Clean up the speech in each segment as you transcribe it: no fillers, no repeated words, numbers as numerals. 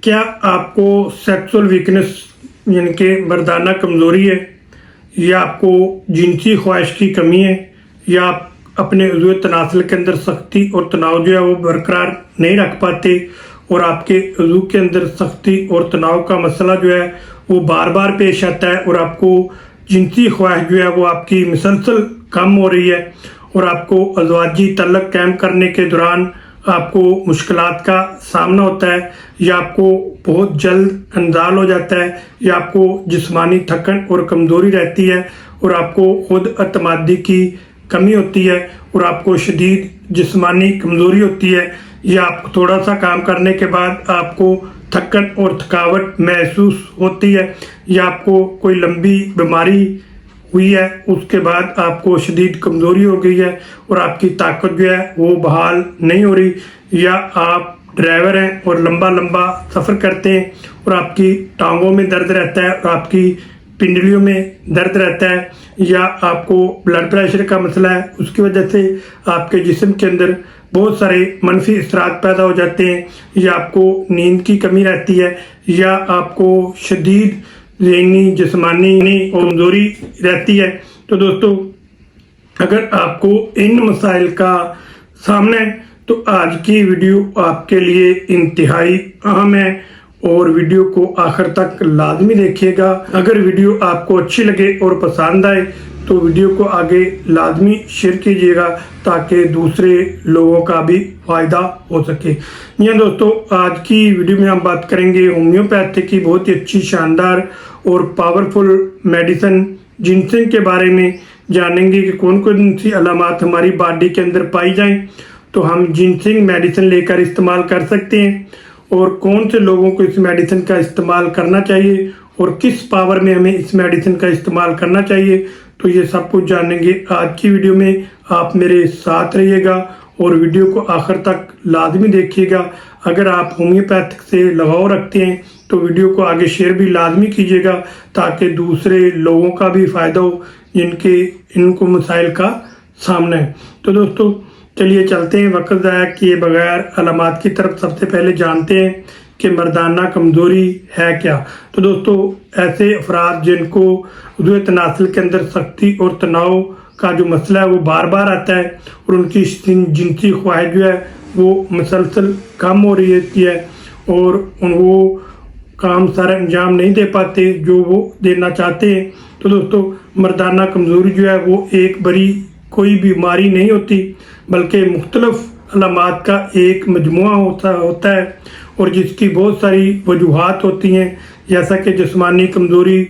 क्या आपको sexual weakness यानी कि मर्दाना कमज़ोरी है, या आपको जिनसी ख्वाहिश की कमी है, या आप अपने उज़्व तनासुल के अंदर सख्ती और तनाव जो है वो बरकरार नहीं रख पाते और आपके उज़्व के अंदर सख्ती और तनाव का मसला जो है वो बार बार पेश आता है और आपको जिनसी ख्वाहिश जो है वो आपकी मुसलसल कम हो रही है और आपको अज़वाजी तल्लक कायम करने के दौरान आपको मुश्किलात का सामना होता है, या आपको बहुत जल्द अंजाल हो जाता है, या आपको जिस्मानी थकन और कमज़ोरी रहती है और आपको खुद अतमादी की कमी होती है और आपको शदीद जिस्मानी कमज़ोरी होती है, या आप थोड़ा सा काम करने के बाद आपको थकन और थकावट महसूस होती है, या आपको कोई लंबी बीमारी हुई है उसके बाद आपको शदीद कमज़ोरी हो गई है और आपकी ताकत जो है वो बहाल नहीं हो रही, या आप ड्राइवर हैं और लंबा लंबा सफ़र करते हैं और आपकी टांगों में दर्द रहता है और आपकी पिंडलियों में दर्द रहता है, या आपको ब्लड प्रेशर का मसला है, उसकी वजह से आपके जिस्म के अंदर बहुत सारे मनफी असरात पैदा हो जाते हैं, या आपको नींद की कमी रहती है, या आपको शदीद ज़हनी जिस्मानी कमज़ोरी रहती है। तो दोस्तों, अगर आपको इन मसाइल का सामना है तो आज की वीडियो आपके लिए इंतहाई अहम है और वीडियो को आखिर तक लाजमी देखिएगा। अगर वीडियो आपको अच्छी लगे और पसंद आए तो वीडियो को आगे लाजमी शेयर कीजिएगा ताकि दूसरे लोगों का भी फ़ायदा हो सके। यहाँ दोस्तों, आज की वीडियो में हम बात करेंगे होम्योपैथी की बहुत ही अच्छी, शानदार और पावरफुल मेडिसिन जिनसिंग के बारे में। जानेंगे कि कौन कौन सी अलामात हमारी बॉडी के अंदर पाई जाएं तो हम जिनसिंग मेडिसिन लेकर इस्तेमाल कर सकते हैं, और कौन से लोगों को इस मेडिसिन का इस्तेमाल करना चाहिए और किस पावर में हमें इस मेडिसिन का इस्तेमाल करना चाहिए। तो ये सब कुछ जानेंगे आज की वीडियो में। आप मेरे साथ रहिएगा और वीडियो को आखिर तक लाजमी देखिएगा। अगर आप होम्योपैथिक से लगाव रखते हैं तो वीडियो को आगे शेयर भी लाजमी कीजिएगा ताकि दूसरे लोगों का भी फ़ायदा हो जिनके इनको मसाइल का सामना है। तो दोस्तों, चलिए चलते हैं वक्त ज़ाया किए बगैर अलामात की तरफ। सबसे पहले जानते हैं कि मर्दाना कमज़ोरी है क्या। तो दोस्तों, ऐसे अफराद जिनको उज़्व तनासुल के अंदर सख्ती और तनाव का जो मसला है वो बार बार आता है और उनकी जिनसी ख्वाहिश जो है वो मुसलसल कम हो रही होती है और वो काम सारा अंजाम नहीं दे पाते जो वो देना चाहते हैं। तो दोस्तों, मर्दाना कमज़ोरी जो है वो एक बड़ी कोई बीमारी नहीं होती बल्कि मुख्तलिफ अलामात का एक मजमुआ होता है और जिसकी बहुत सारी वजूहात होती हैं, जैसा कि जिस्मानी कमज़ोरी,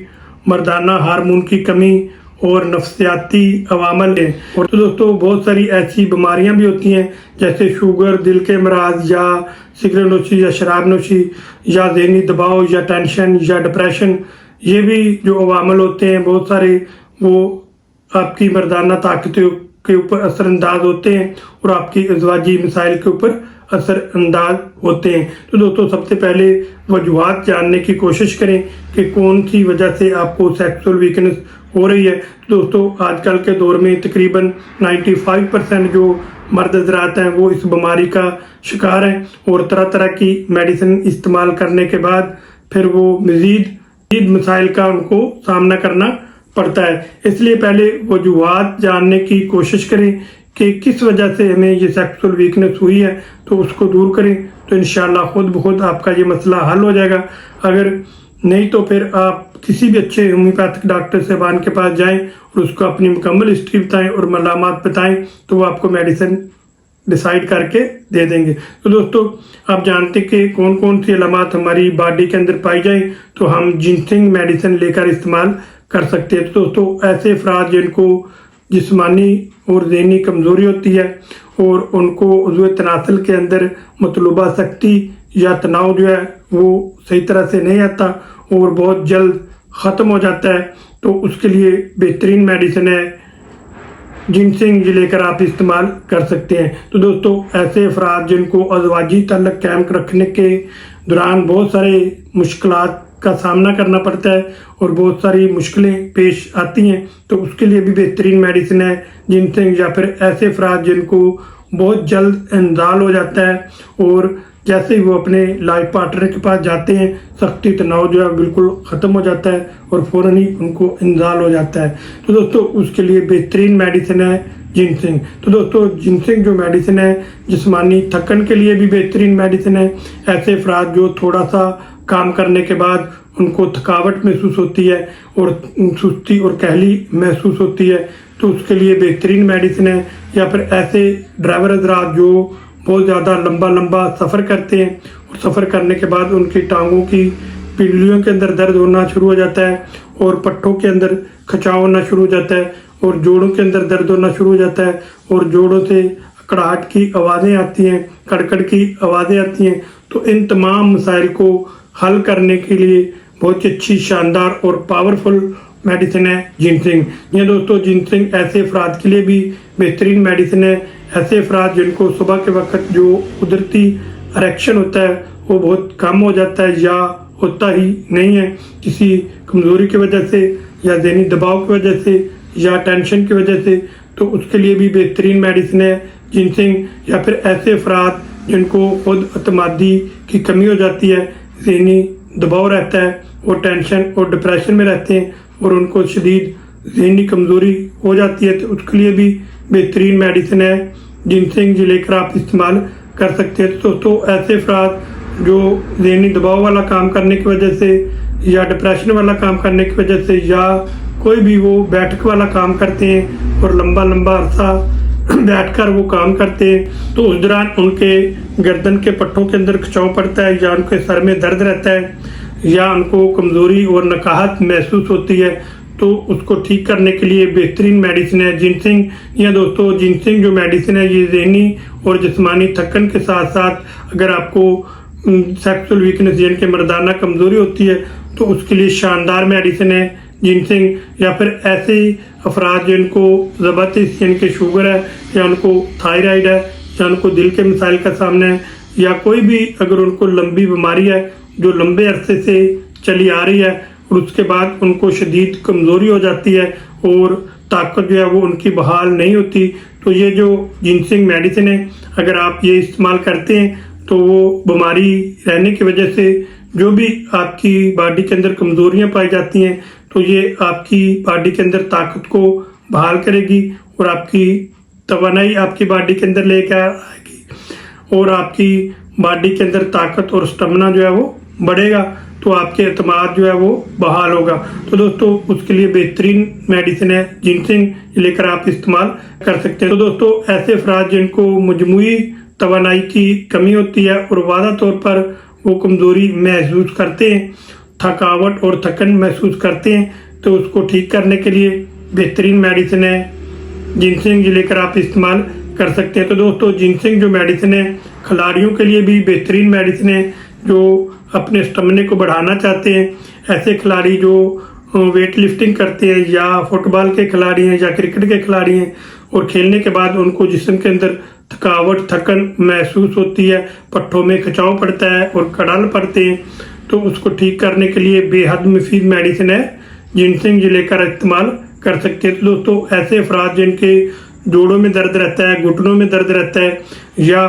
मर्दाना हार्मोन की कमी और नफ्सियाती अवामल हैं। और तो दोस्तों, बहुत सारी ऐसी बीमारियां भी होती हैं जैसे शुगर, दिल के अमराज, या सिगरेट नोशी, या शराब नोशी, या ज़हनी दबाव, या टेंशन, या डिप्रेशन। ये भी जो अवामल होते हैं बहुत सारे, वो आपकी मर्दाना ताकतों के ऊपर असरअंदाज होते हैं और आपकी अज़वाजी मसाइल के ऊपर असरअंदाज होते हैं। तो दोस्तों, सबसे पहले वजूहात जानने की कोशिश करें कि कौन सी वजह से आपको सेक्सुअल वीकनेस हो रही है। तो दोस्तों, आजकल के दौर में तकरीबन 95% जो मर्द हज़रात हैं वो इस बीमारी का शिकार हैं और तरह तरह की मेडिसिन इस्तेमाल करने के बाद फिर वो मज़ीद मसाइल का उनको सामना करना पड़ता है। इसलिए पहले वजूहात जानने की कोशिश करें कि किस वजह से हमें ये सेक्सुअल वीकनेस हुई है, तो उसको दूर करें तो इंशाल्लाह खुद ब खुद आपका ये मसला हल हो जाएगा। अगर नहीं तो फिर आप किसी भी अच्छे होम्योपैथिक डॉक्टर साहबान के पास जाएं और उसको अपनी मुकम्मल हिस्ट्री बताएं और मलामात बताएं तो वो आपको मेडिसिन डिसाइड करके दे देंगे। तो दोस्तों, आप जानते कि कौन कौन सी अलामात हमारी बॉडी के अंदर पाई जाएं तो हम जिनसिंग मेडिसिन लेकर इस्तेमाल कर सकते हैं। तो दोस्तों, ऐसे अफराद जिनको जिस्मानी और ज़हनी कमज़ोरी होती है और उनको उज़्व तनासुल के अंदर मतलूबा सख्ती या तनाव जो है वो सही तरह से नहीं आता और बहुत जल्द ख़त्म हो जाता है, तो उसके लिए बेहतरीन मेडिसिन है जिनसिंग, ये लेकर आप इस्तेमाल कर सकते हैं। तो दोस्तों, ऐसे अफराद जिनको अज़वाजी तल्लक कायम रखने के दौरान बहुत सारे मुश्किलात का सामना करना पड़ता है और बहुत सारी मुश्किलें पेश आती हैं, तो उसके लिए भी बेहतरीन मेडिसिन है जिनसिंग। या फिर ऐसे अफराद जिनको बहुत जल्द इंजाल हो जाता है और जैसे ही वो अपने लाइफ पार्टनर के पास जाते हैं, सख्ती तनाव जो है बिल्कुल ख़त्म हो जाता है और फ़ौरन ही उनको इंजाल हो जाता है। तो दोस्तों उसके लिए बेहतरीन मेडिसिन है जिनसिंग। तो दोस्तों जिनसिंग जो मेडिसिन है जिस्मानी थकन के लिए भी बेहतरीन मेडिसिन है। ऐसे अफराद जो थोड़ा सा काम करने के बाद उनको थकावट महसूस होती है और सुस्ती और कहली महसूस होती है, तो उसके लिए बेहतरीन मेडिसिन है। या फिर ऐसे ड्राइवर हजरात जो बहुत ज़्यादा लंबा सफ़र करते हैं और सफ़र करने के बाद उनकी टांगों की पिंडलियों के अंदर दर्द होना शुरू हो जाता है और पट्टों के अंदर खिंचाव होना शुरू हो जाता है और जोड़ों के अंदर दर्द होना शुरू हो जाता है और जोड़ों से कड़ाहट की आवाज़ें आती हैं, कड़कड़ की आवाज़ें आती हैं। तो इन तमाम मसाइल को हल करने के लिए बहुत ही अच्छी, शानदार और पावरफुल मेडिसिन है जिनसिंग। ये दोस्तों जिनसिंग ऐसे अफराद के लिए भी बेहतरीन मेडिसिन है। ऐसे अफराद जिनको सुबह के वक्त जो कुदरती अरेक्शन होता है वो बहुत कम हो जाता है या होता ही नहीं है, किसी कमज़ोरी की वजह से या ज़हनी दबाव की वजह से या टेंशन की वजह से, तो उसके लिए भी बेहतरीन मेडिसिन है जिनसिंग। या फिर ऐसे अफराद जिनको खुद अतमादी की कमी हो जाती है, ज़हनी दबाव रहता है और टेंशन और डिप्रेशन में रहते हैं और उनको शदीद ज़हनी कमज़ोरी हो जाती है, तो उसके लिए भी बेहतरीन मेडिसिन है जिनसिंग, जो लेकर आप इस्तेमाल कर सकते हैं। तो दोस्तों ऐसे अफराद जो ज़हनी दबाव वाला काम करने की वजह से या डिप्रेशन वाला काम करने की वजह से या कोई भी वो बैठक वाला काम करते हैं और लंबा अरसा बैठकर वो काम करते हैं, तो उस दौरान उनके गर्दन के पट्टों के अंदर खिंचाव पड़ता है या उनके सर में दर्द रहता है या उनको कमज़ोरी और नकाहत महसूस होती है, तो उसको ठीक करने के लिए बेहतरीन मेडिसिन है जिनसिंग। या दोस्तों जिनसिंग जो मेडिसिन है ये ज़हनी और जिस्मानी थकन के साथ साथ अगर आपको सेक्सुअल वीकनेस यानी कि मर्दाना कमज़ोरी होती है तो उसके लिए शानदार मेडिसिन है जिनसिंग। या फिर ऐसे अफराद जिनको ज़बरदस्त यानी कि शुगर है या उनको थायराइड है या उनको दिल के मसाइल का सामना है या कोई भी अगर उनको लंबी बीमारी है जो लंबे अरसे से चली आ रही है और उसके बाद उनको शदीद कमज़ोरी हो जाती है और ताकत जो है वो उनकी बहाल नहीं होती, तो ये जो जिनसिंग मेडिसिन है अगर आप ये इस्तेमाल करते हैं तो वो बीमारी रहने की वजह से जो भी आपकी बॉडी के अंदर कमज़ोरियां पाई जाती हैं तो ये आपकी बॉडी के अंदर ताकत को बहाल करेगी और आपकी तवानाई आपकी बॉडी के अंदर लेकर आएगी और आपकी बॉडी के अंदर ताकत और स्टेमिना जो है वो बढ़ेगा, तो आपके एतमाद जो है वो बहाल होगा। तो दोस्तों उसके लिए बेहतरीन मेडिसिन है जिनसिंग, लेकर आप इस्तेमाल कर सकते हैं। तो दोस्तों ऐसे अफराद जिनको मजमूई तवानाई की कमी होती है और वादा तौर पर वो कमज़ोरी महसूस करते हैं, थकावट और थकन महसूस करते हैं, तो उसको ठीक करने के लिए बेहतरीन मेडिसिन है जिनसिंग, लेकर आप इस्तेमाल कर सकते हैं। तो दोस्तों जिनसिंग जो मेडिसिन है खिलाड़ियों के लिए भी बेहतरीन मेडिसिन है जो अपने स्टेमिना को बढ़ाना चाहते हैं। ऐसे खिलाड़ी जो वेट लिफ्टिंग करते हैं या फुटबॉल के खिलाड़ी हैं या क्रिकेट के खिलाड़ी हैं और खेलने के बाद उनको जिस्म के अंदर थकावट थकन महसूस होती है, पट्टों में खिंचाव पड़ता है और कड़ाल पड़ते हैं, तो उसको ठीक करने के लिए बेहद मुफीद मेडिसिन है जिनसिंग, लेकर इस्तेमाल कर सकते हैं। तो दोस्तों ऐसे अफराद जिनके जोड़ों में दर्द रहता है, घुटनों में दर्द रहता है या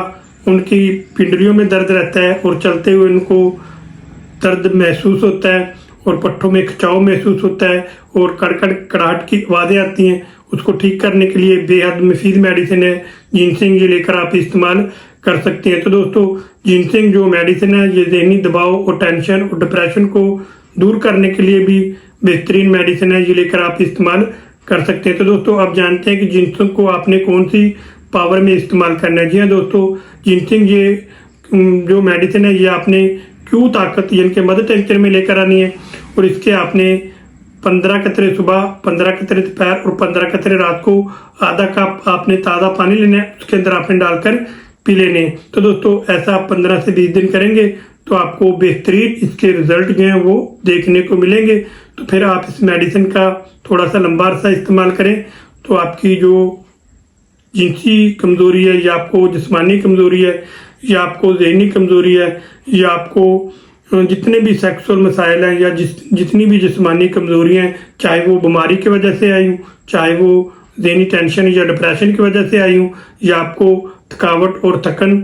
उनकी पिंडलियों में दर्द रहता है और चलते हुए उनको दर्द महसूस होता है और पट्टों में खिंचाव महसूस होता है और कड़कड़ कड़ाहट की आवाज़ें आती हैं, उसको ठीक करने के लिए बेहद मुफीद मेडिसिन है जिनसिंग, ये लेकर आप इस्तेमाल कर सकते हैं। तो दोस्तों जिनसिंग जो मेडिसिन है ये ज़हनी दबाव और टेंशन और डिप्रेशन को दूर करने के लिए भी बेहतरीन मेडिसिन है, ये लेकर आप इस्तेमाल कर सकते हैं। तो दोस्तों आप जानते हैं कि जिनसिंग को आपने कौन सी पावर में इस्तेमाल करना है। जी हाँ दोस्तों जिनसिंग ये जो मेडिसिन है ये आपने क्यू ताकत यानी कि मदर टेंचर में लेकर आनी है और इसके आपने 15 कतरे सुबह, 15 कतरे दोपहर और 15 कतरे रात को आधा कप आपने ताज़ा पानी लेना है, उसके अंदर आपने डालकर पी लेने। तो दोस्तों ऐसा आप 15 से 20 दिन करेंगे तो आपको बेहतरीन इसके रिजल्ट जो हैं वो देखने को मिलेंगे। तो फिर आप इस मेडिसिन का थोड़ा सा लंबा अरसा इस्तेमाल करें तो आपकी जो जिनसी कमज़ोरी है या आपको जिस्मानी कमज़ोरी है या आपको ज़हनी कमज़ोरी है या आपको जितने भी सेक्सुअल मसाइल हैं या जितनी भी जिस्मानी कमज़ोरियाँ हैं, चाहे वो बीमारी की वजह से आई हूँ, चाहे वो ज़हनी टेंशन या डिप्रेशन की वजह से आई हूँ या आपको थकावट और थकन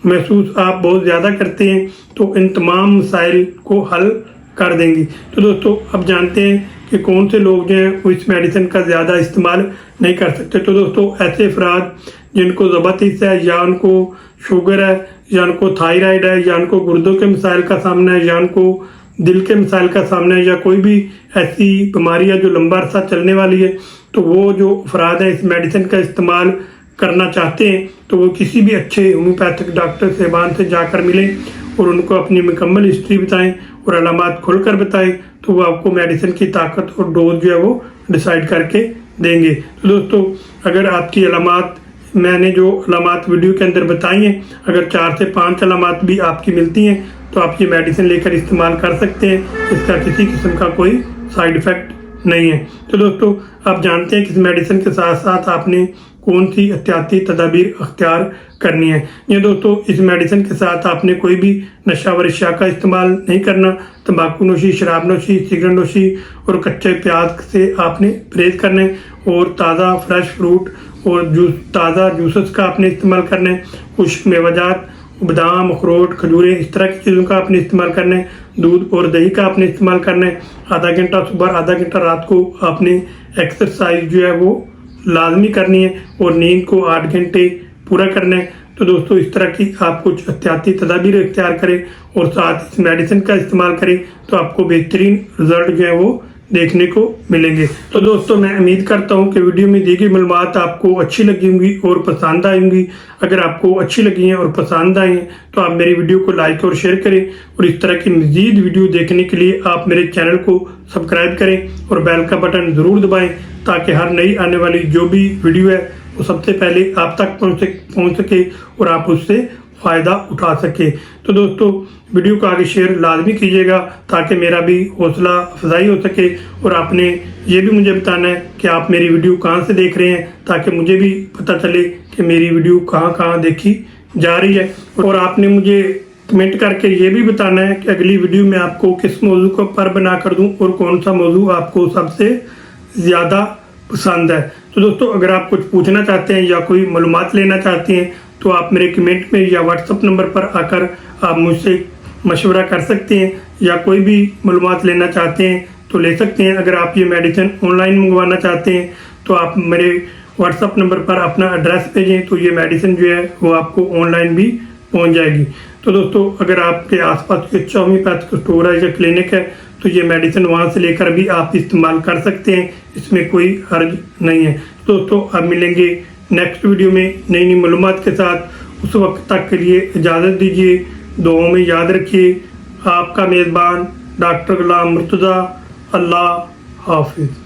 महसूस आप बहुत ज़्यादा करते हैं तो इन तमाम मसाइल को हल कर देंगी। तो दोस्तों अब जानते हैं कि कौन से लोग जो हैं वो इस मेडिसिन का ज़्यादा इस्तेमाल नहीं कर सकते। तो दोस्तों ऐसे अफराद जिनको ज़बतीस है, या उनको शुगर है, या उनको थायराइड है, या उनको गुर्दों के मसाइल का सामना है, या उनको दिल के मसाइल का सामना है, या कोई भी ऐसी बीमारी है जो लंबा अरसा चलने वाली है, तो वो जो अफराद हैं इस मेडिसिन का इस्तेमाल करना चाहते हैं तो वो किसी भी अच्छे होम्योपैथिक डॉक्टर साहिबान से जाकर मिलें और उनको अपनी मुकम्मल हिस्ट्री बताएं और अलामात खुलकर बताएं, तो वो आपको मेडिसिन की ताकत और डोज जो है वो डिसाइड करके देंगे। तो दोस्तों अगर आपकी अलामात, मैंने जो अलामात वीडियो के अंदर बताई हैं, अगर 4 से 5 अलामात भी आपकी मिलती हैं तो आप ये मेडिसिन लेकर इस्तेमाल कर सकते हैं। इसका किसी किस्म का कोई साइड इफ़ेक्ट नहीं है। तो दोस्तों आप जानते हैं कि इस मेडिसिन के साथ साथ आपने कौन सी एहतियाती तदाबीर अख्तियार करनी है। ये दोस्तों इस मेडिसिन के साथ आपने कोई भी नशावर अशिया का इस्तेमाल नहीं करना। तंबाकू नोशी, शराब नोशी, सिगरेट नोशी और कच्चे प्याज से आपने परहेज करना है और ताज़ा फ्रेश फ्रूट और ताज़ा जूसेस का आपने इस्तेमाल करना है। खुश्क मेवाजात, बादाम, अखरोट, खजूरें, इस तरह की चीज़ों का आपने इस्तेमाल करना है। दूध और दही का आपने इस्तेमाल करना है। आधा घंटा सुबह, आधा घंटा रात को आपने एक्सरसाइज जो है वो लाजमी करनी है और नींद को 8 घंटे पूरा करना है। तो दोस्तों इस तरह की आप कुछ एहतियाती तदाबीर इख्तियार करें और साथ इस मेडिसिन का इस्तेमाल करें तो आपको बेहतरीन रिजल्ट जो है वो देखने को मिलेंगे। तो दोस्तों मैं उम्मीद करता हूं कि वीडियो में दी गई मालूमात आपको अच्छी लगी होंगी और पसंद आई होंगी। अगर आपको अच्छी लगी हैं और पसंद आई हैं तो आप मेरी वीडियो को लाइक और शेयर करें और इस तरह की मज़ीद वीडियो देखने के लिए आप मेरे चैनल को सब्सक्राइब करें और बेल का बटन ज़रूर दबाएं ताकि हर नई आने वाली जो भी वीडियो है वो सबसे पहले आप तक पहुंच सके और आप उससे फ़ायदा उठा सके। तो दोस्तों वीडियो को आगे शेयर लाजमी कीजिएगा ताकि मेरा भी हौसला अफजाई हो सके और आपने ये भी मुझे बताना है कि आप मेरी वीडियो कहाँ से देख रहे हैं ताकि मुझे भी पता चले कि मेरी वीडियो कहाँ कहाँ देखी जा रही है। और आपने मुझे कमेंट करके ये भी बताना है कि अगली वीडियो में आपको किस मौजू को पर बना कर दूँ और कौन सा मौजू आपको सबसे ज़्यादा पसंद है। तो दोस्तों अगर आप कुछ पूछना चाहते हैं या कोई मालूमात लेना चाहते हैं तो आप मेरे कमेंट में या व्हाट्सएप नंबर पर आकर आप मुझसे मशवरा कर सकते हैं या कोई भी मालूमात लेना चाहते हैं तो ले सकते हैं। अगर आप ये मेडिसिन ऑनलाइन मंगवाना चाहते हैं तो आप मेरे व्हाट्सएप नंबर पर अपना एड्रेस भेजें तो ये मेडिसिन जो है वो आपको ऑनलाइन भी पहुंच जाएगी। तो दोस्तों अगर आपके आसपास कोई अच्छा होम्योपैथिक स्टोर है या क्लिनिक है तो ये मेडिसिन वहाँ से लेकर भी आप इस्तेमाल कर सकते हैं, इसमें कोई हर्ज नहीं है। दोस्तों अब मिलेंगे नेक्स्ट वीडियो में नई नई मालूमात के साथ। उस वक्त तक के लिए इजाज़त दीजिए। दुआओं में याद रखिए। आपका मेज़बान डॉक्टर गुलाम मुर्तज़ा। अल्लाह हाफिज़।